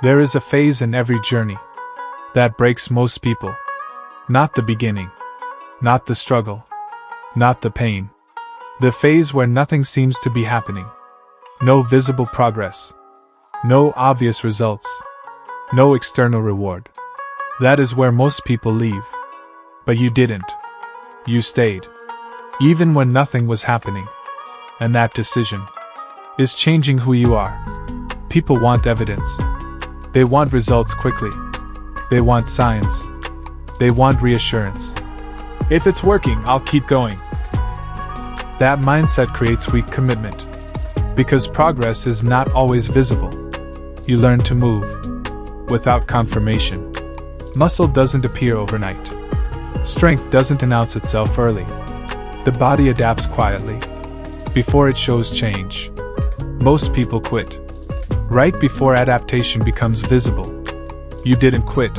There is a phase in every journey that breaks most people. Not the beginning, not the struggle, not the pain. The phase where nothing seems to be happening. No visible progress. No obvious results. No external reward. That is where most people leave. But you didn't. You stayed. Even when nothing was happening. And that decision is changing who you are. People want evidence. They want results quickly. They want science. They want reassurance. If it's working, I'll keep going. That mindset creates weak commitment. Because progress is not always visible. You learn to move without confirmation. Muscle doesn't appear overnight. Strength doesn't announce itself early. The body adapts quietly before it shows change. Most people quit right before adaptation becomes visible. You didn't quit.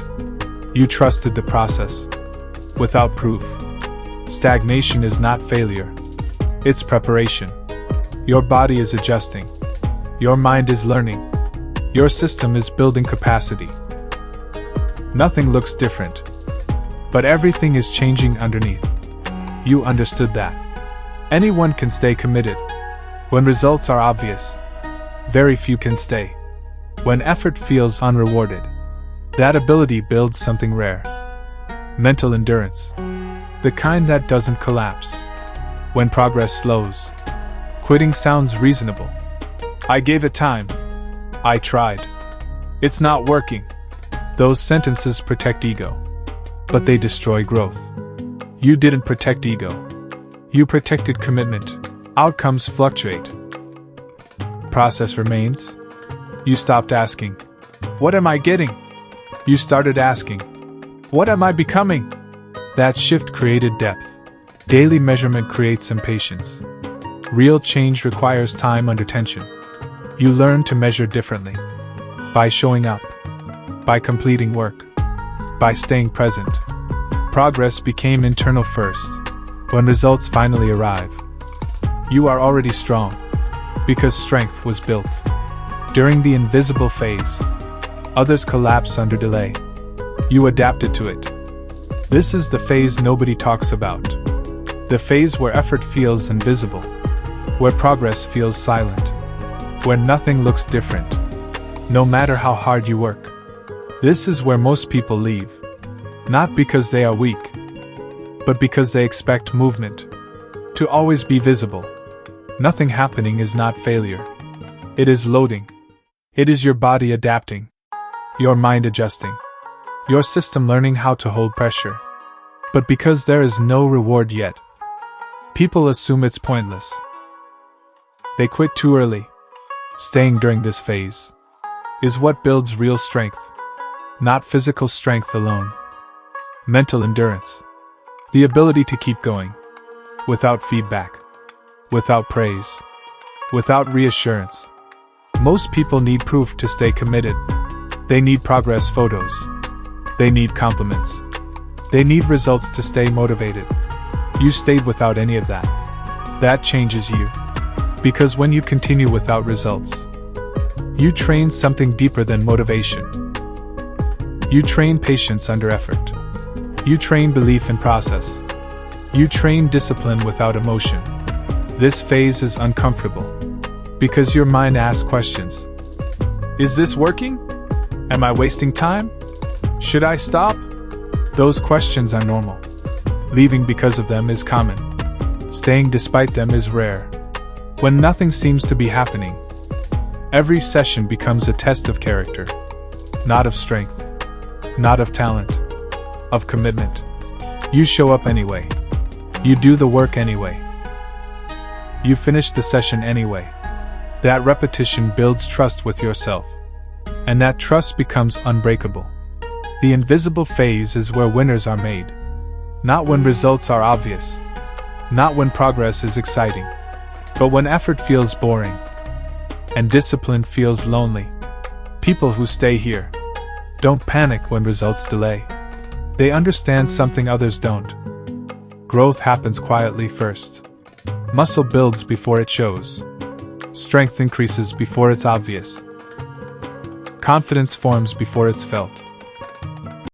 You trusted the process without proof. Stagnation is not failure. It's preparation. Your body is adjusting. Your mind is learning. Your system is building capacity. Nothing looks different, but everything is changing underneath. You understood that. Anyone can stay committed. When results are obvious, very few can stay. When effort feels unrewarded, that ability builds something rare. Mental endurance. The kind that doesn't collapse. When progress slows, quitting sounds reasonable. I gave it time. I tried. It's not working. Those sentences protect ego, but they destroy growth. You didn't protect ego. You protected commitment. Outcomes fluctuate. Process remains. You stopped asking, "What am I getting?" You started asking, "What am I becoming?" That shift created depth. Daily measurement creates impatience. Real change requires time under tension. You learn to measure differently. By showing up. By completing work. By staying present. Progress became internal first. When results finally arrive, you are already strong. Because strength was built during the invisible phase. Others collapse under delay. You adapted to it. This is the phase nobody talks about. The phase where effort feels invisible. Where progress feels silent. Where nothing looks different, no matter how hard you work. This is where most people leave. Not because they are weak, but because they expect movement to always be visible. Nothing happening is not failure. It is loading. It is your body adapting. Your mind adjusting. Your system learning how to hold pressure. But because there is no reward yet, people assume it's pointless. They quit too early. Staying during this phase is what builds real strength, not physical strength alone. Mental endurance. The ability to keep going, without feedback, without praise, without reassurance. Most people need proof to stay committed. They need progress photos. They need compliments. They need results to stay motivated. You stayed without any of that. That changes you. Because when you continue without results, you train something deeper than motivation. You train patience under effort. You train belief in process. You train discipline without emotion. This phase is uncomfortable. Because your mind asks questions. Is this working? Am I wasting time? Should I stop? Those questions are normal. Leaving because of them is common. Staying despite them is rare. When nothing seems to be happening, every session becomes a test of character. Not of strength. Not of talent. Of commitment. You show up anyway. You do the work anyway. You finish the session anyway. That repetition builds trust with yourself. And that trust becomes unbreakable. The invisible phase is where winners are made. Not when results are obvious. Not when progress is exciting. But when effort feels boring. And discipline feels lonely. People who stay here don't panic when results delay. They understand something others don't. Growth happens quietly first. Muscle builds before it shows. Strength increases before it's obvious. Confidence forms before it's felt.